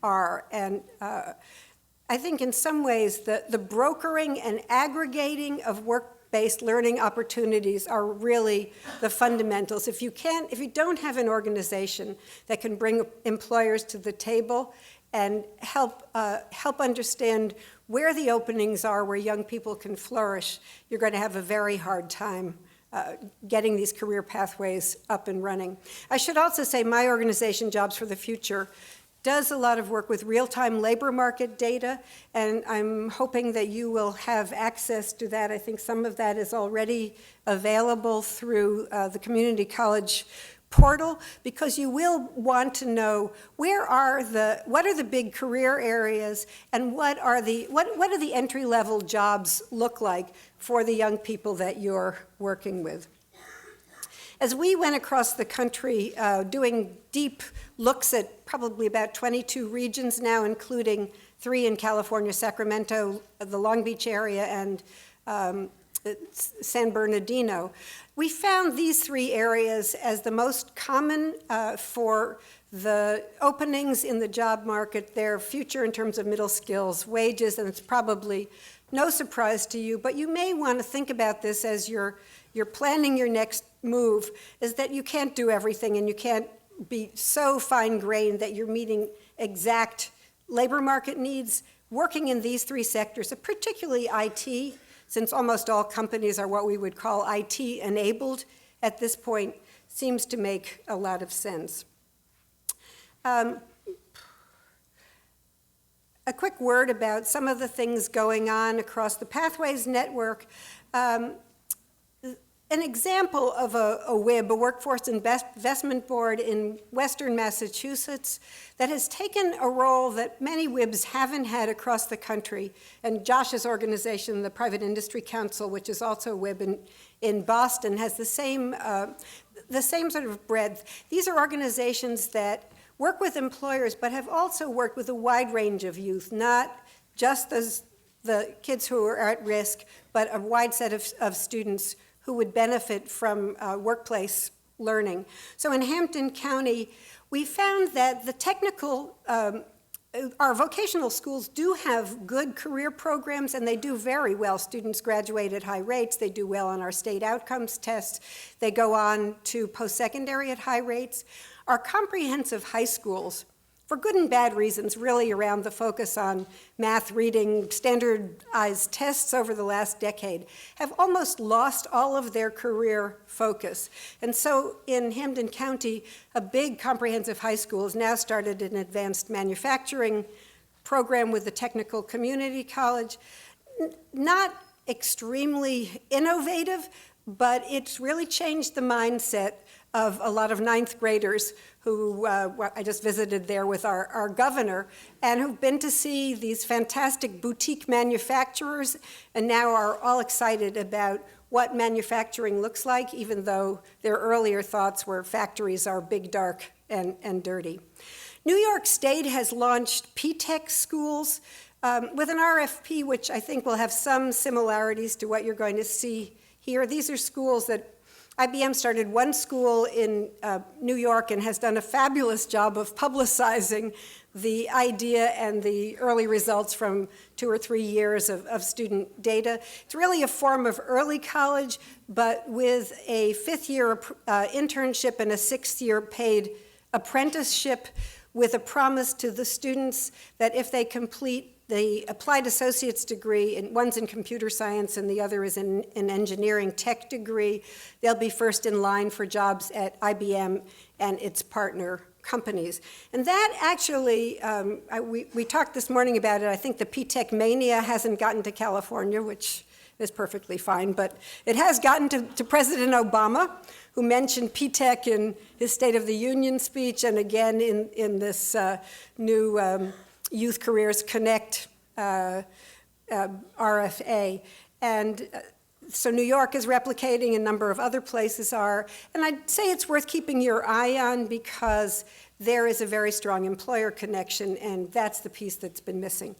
are. And I think in some ways the brokering and aggregating of work-based learning opportunities are really the fundamentals. If you don't have an organization that can bring employers to the table and help understand where the openings are, where young people can flourish, you're going to have a very hard time getting these career pathways up and running. I should also say my organization, Jobs for the Future, does a lot of work with real-time labor market data, and I'm hoping that you will have access to that. I think some of that is already available through the community college portal, because you will want to know what are the big career areas, and what do the entry-level jobs look like for the young people that you're working with. As we went across the country doing deep looks at probably about 22 regions now, including 3 in California, Sacramento, the Long Beach area, and San Bernardino, we found these 3 areas as the most common for the openings in the job market, their future in terms of middle skills, wages, and it's probably no surprise to you, but you may want to think about this as you're planning your next move, is that you can't do everything and you can't be so fine-grained that you're meeting exact labor market needs. Working in these 3 sectors, particularly IT, since almost all companies are what we would call IT-enabled at this point, seems to make a lot of sense. A quick word about some of the things going on across the Pathways Network. An example of a WIB, a Workforce Investment Board in Western Massachusetts, that has taken a role that many WIBs haven't had across the country. And Josh's organization, the Private Industry Council, which is also a WIB in Boston, has the same sort of breadth. These are organizations that work with employers, but have also worked with a wide range of youth, not just the kids who are at risk, but a wide set of students who would benefit from workplace learning. So in Hampton County, we found that the technical, our vocational schools do have good career programs, and they do very well. Students graduate at high rates. They do well on our state outcomes tests. They go on to post-secondary at high rates. Our comprehensive high schools, for good and bad reasons, really around the focus on math, reading, standardized tests over the last decade, have almost lost all of their career focus. And so in Hampden County, a big comprehensive high school has now started an advanced manufacturing program with the Technical Community College. Not extremely innovative, but it's really changed the mindset of a lot of 9th graders who I just visited there with our governor, and who've been to see these fantastic boutique manufacturers and now are all excited about what manufacturing looks like, even though their earlier thoughts were factories are big, dark, and dirty. New York State has launched P-Tech schools with an RFP, which I think will have some similarities to what you're going to see here. These are schools that IBM started one school in New York and has done a fabulous job of publicizing the idea and the early results from 2 or 3 years of student data. It's really a form of early college, but with a 5th-year internship and a 6th-year paid apprenticeship, with a promise to the students that if they complete the applied associate's degree, and one's in computer science and the other is in an engineering tech degree, they'll be first in line for jobs at IBM and its partner companies. And that actually, we talked this morning about it. I think the P-Tech mania hasn't gotten to California, which is perfectly fine, but it has gotten to President Obama, who mentioned P-Tech in his State of the Union speech, and again in this new Youth Careers Connect RFA. And so New York is replicating, a number of other places are. And I'd say it's worth keeping your eye on because there is a very strong employer connection, and that's the piece that's been missing.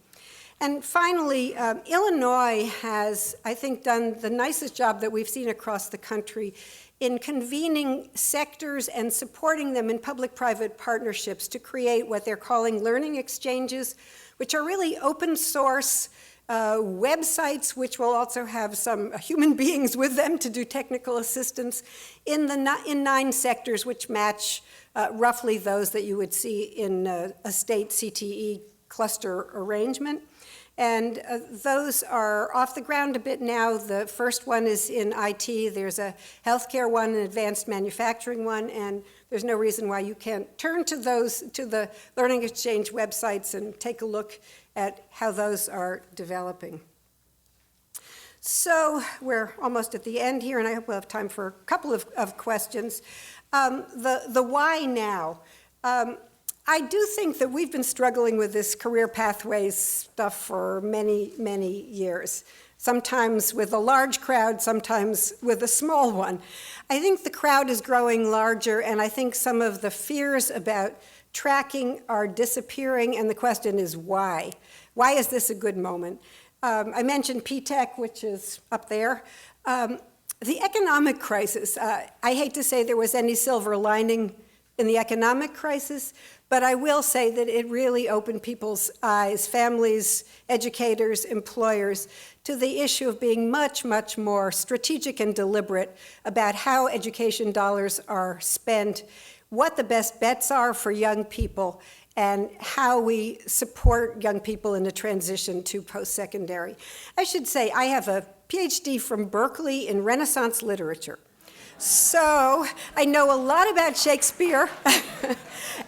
And finally, Illinois has, I think, done the nicest job that we've seen across the country in convening sectors and supporting them in public-private partnerships to create what they're calling learning exchanges, which are really open source websites, which will also have some human beings with them to do technical assistance in 9 sectors, which match roughly those that you would see in a state CTE cluster arrangement. And those are off the ground a bit now. The first one is in IT. There's a healthcare one, an advanced manufacturing one, and there's no reason why you can't turn to the Learning Exchange websites and take a look at how those are developing. So we're almost at the end here, and I hope we'll have time for a couple of questions. The why now? I do think that we've been struggling with this career pathways stuff for many, many years, sometimes with a large crowd, sometimes with a small one. I think the crowd is growing larger, and I think some of the fears about tracking are disappearing, and the question is why? Why is this a good moment? I mentioned P-TECH, which is up there. The economic crisis, I hate to say there was any silver lining in the economic crisis, but I will say that it really opened people's eyes, families, educators, employers, to the issue of being much, much more strategic and deliberate about how education dollars are spent, what the best bets are for young people, and how we support young people in the transition to post-secondary. I should say I have a PhD from Berkeley in Renaissance literature. So I know a lot about Shakespeare,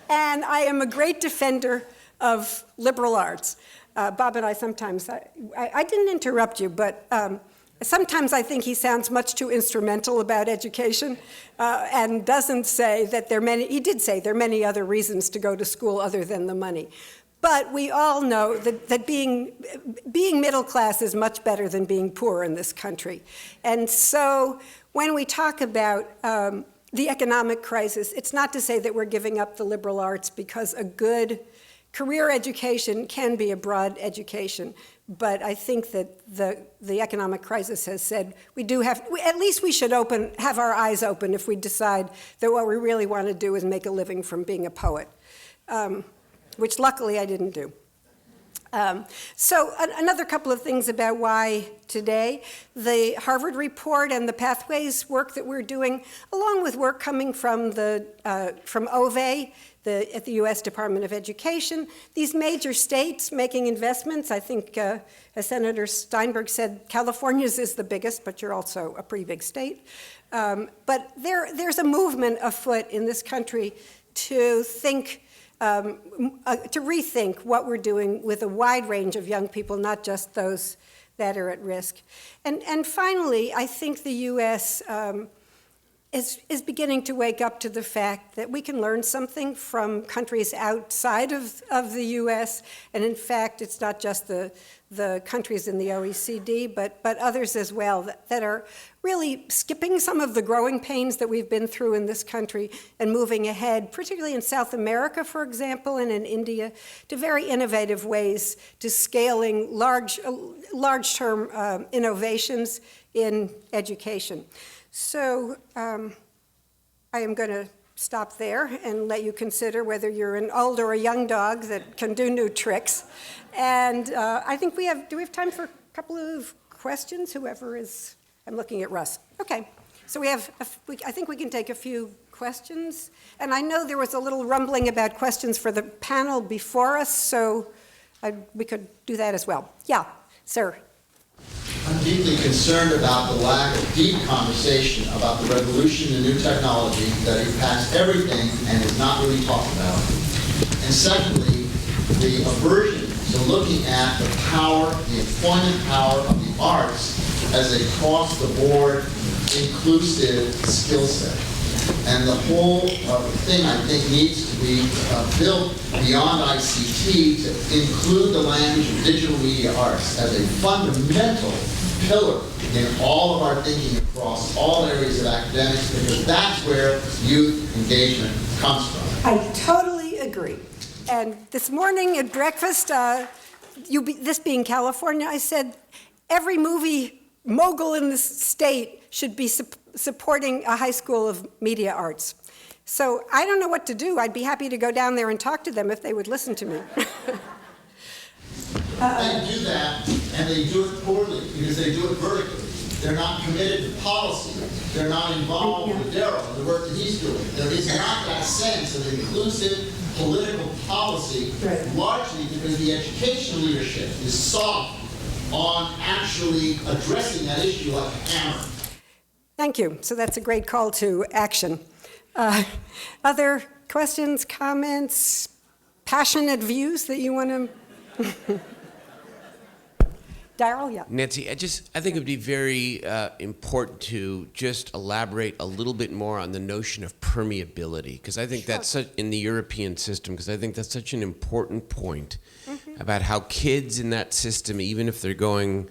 and I am a great defender of liberal arts. Bob and I sometimes, I didn't interrupt you, but sometimes I think he sounds much too instrumental about education and doesn't say that he did say there are many other reasons to go to school other than the money. But we all know that being middle class is much better than being poor in this country. And so when we talk about the economic crisis, it's not to say that we're giving up the liberal arts, because a good career education can be a broad education. But I think that the economic crisis has said at least we should have our eyes open if we decide that what we really want to do is make a living from being a poet, which luckily I didn't do. So another couple of things about why today. The Harvard report and the pathways work that we're doing, along with work coming from OVE, at the U.S. Department of Education. These major states making investments. I think, as Senator Steinberg said, California's is the biggest, but you're also a pretty big state. But there's a movement afoot in this country to think, to rethink what we're doing with a wide range of young people, not just those that are at risk. And finally, I think the U.S. Is beginning to wake up to the fact that we can learn something from countries outside of the U.S. And in fact, it's not just the countries in the OECD, but others as well that are really skipping some of the growing pains that we've been through in this country and moving ahead, particularly in South America, for example, and in India, to very innovative ways to scaling large-term innovations in education. So I am going to stop there and let you consider whether you're an old or a young dog that can do new tricks. And I think do we have time for a couple of questions? Whoever is, I'm looking at Russ. Okay, so I think we can take a few questions. And I know there was a little rumbling about questions for the panel before us, so we could do that as well. Yeah, sir. I'm deeply concerned about the lack of deep conversation about the revolution in new technology that is past everything and is not really talked about. And secondly, the aversion to looking at the power, the employment power of the arts as a cross-the-board inclusive skill set. And the whole thing, I think, needs to be built beyond ICT to include the language of digital media arts as a fundamental pillar in all of our thinking across all areas of academics, because that's where youth engagement comes from. I totally agree. And this morning at breakfast, this being California, I said every movie mogul in this state should be supporting a high school of media arts. So I don't know what to do. I'd be happy to go down there and talk to them if they would listen to me. They do that, and they do it poorly, because they do it vertically. They're not committed to policy. They're not involved with Darryl and the work that he's doing. There is not that sense of inclusive political policy, largely because the educational leadership is soft on actually addressing that issue like a hammer. Thank you. So that's a great call to action. Other questions, comments, passionate views that you want to? Darryl, yeah. Nancy, I think it would be very important to just elaborate a little bit more on the notion of permeability, because I think that's in the European system, because I think that's such an important point about how kids in that system, even if they're going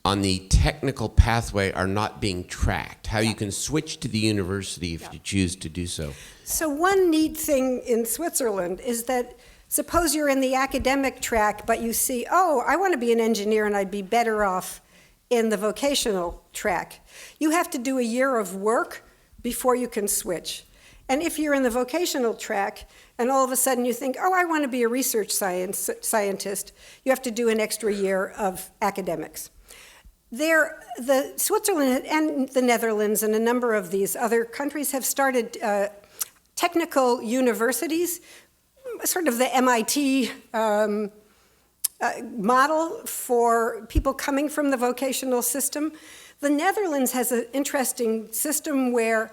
on the technical pathway, are not being tracked, how you can switch to the university if you choose to do so. So one neat thing in Switzerland is that suppose you're in the academic track, but you see, oh, I want to be an engineer and I'd be better off in the vocational track. You have to do a year of work before you can switch. And if you're in the vocational track and all of a sudden you think, oh, I want to be a research scientist, you have to do an extra year of academics. The Switzerland and the Netherlands and a number of these other countries have started technical universities, sort of the MIT model for people coming from the vocational system. The Netherlands has an interesting system where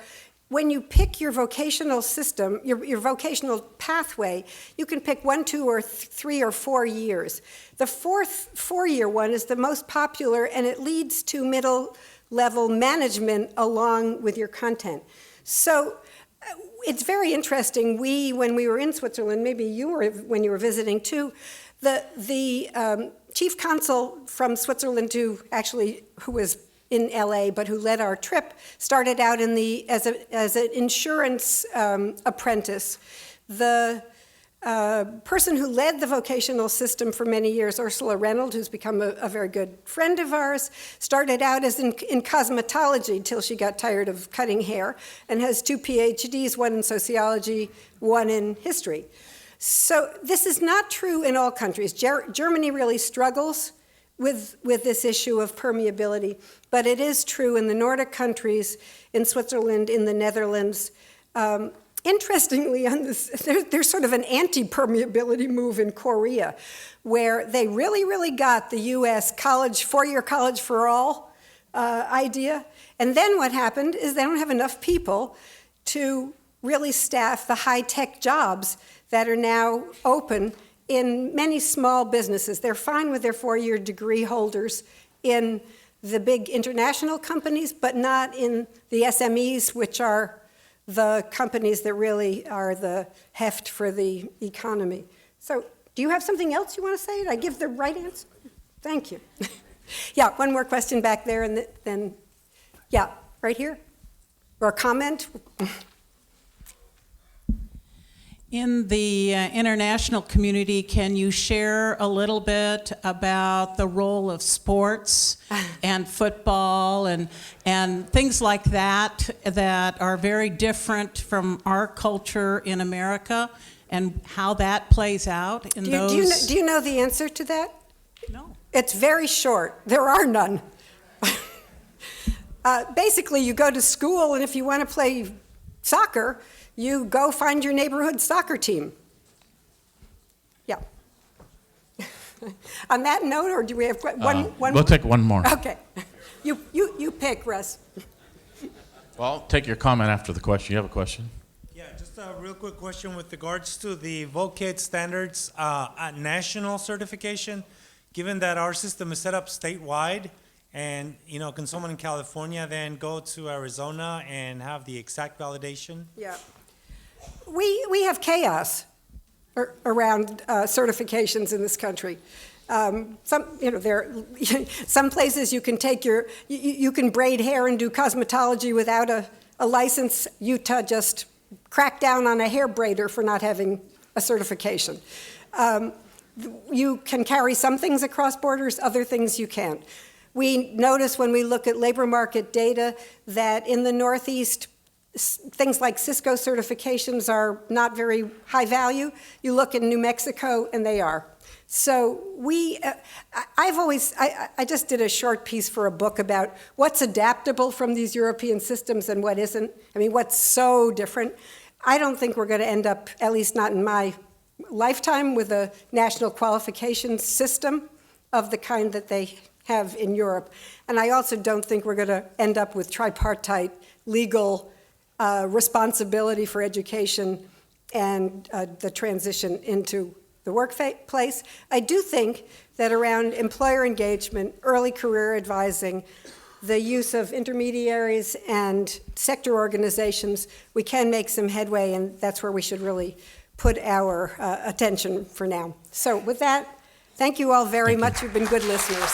when you pick your vocational system, your vocational pathway, you can pick 1, 2, or 3 or 4 years. The fourth 4-year one is the most popular, and it leads to middle-level management along with your content. So it's very interesting. When we were in Switzerland, maybe you were when you were visiting too, the chief consul from Switzerland who was in LA but who led our trip started out as an insurance apprentice. The person who led the vocational system for many years, Ursula Reynolds, who's become a very good friend of ours, started out as in cosmetology till she got tired of cutting hair, and has 2 PhDs, one in sociology, one in history. So this is not true in all countries. Germany really struggles with this issue of permeability, but it is true in the Nordic countries, in Switzerland, in the Netherlands. Interestingly, there's sort of an anti-permeability move in Korea, where they really got the U.S. college, 4-year college for all idea. And then what happened is they don't have enough people to really staff the high-tech jobs that are now open in many small businesses. They're fine with their 4-year degree holders in the big international companies, but not in the SMEs, which are the companies that really are the heft for the economy. So do you have something else you want to say? Did I give the right answer? Thank you. Yeah, one more question back there, and then, yeah, right here. Or a comment? In the international community, can you share a little bit about the role of sports and football and things like that are very different from our culture in America, and how that plays out in those? Do you know the answer to that? No. It's very short. There are none. Basically, you go to school, and if you want to play soccer, you go find your neighborhood soccer team. Yeah. On that note, or do we have one? We'll take one more. Okay. You pick, Russ. Well, I'll take your comment after the question. You have a question? Yeah, just a real quick question with regards to the VOCAT standards at national certification. Given that our system is set up statewide, And, can someone in California then go to Arizona and have the exact validation? Yeah. We have chaos around certifications in this country. Some places you can take you can braid hair and do cosmetology without a license. Utah just cracked down on a hair braider for not having a certification. You can carry some things across borders, other things you can't. We notice when we look at labor market data that in the Northeast, things like Cisco certifications are not very high value. You look in New Mexico and they are. So I just did a short piece for a book about what's adaptable from these European systems and what isn't. I mean, what's so different. I don't think we're going to end up, at least not in my lifetime, with a national qualifications system of the kind that they have in Europe. And I also don't think we're going to end up with tripartite legal responsibility for education and the transition into the workplace. I do think that around employer engagement, early career advising, the use of intermediaries and sector organizations, we can make some headway, and that's where we should really put our attention for now. So with that, thank you all very much. You've been good listeners.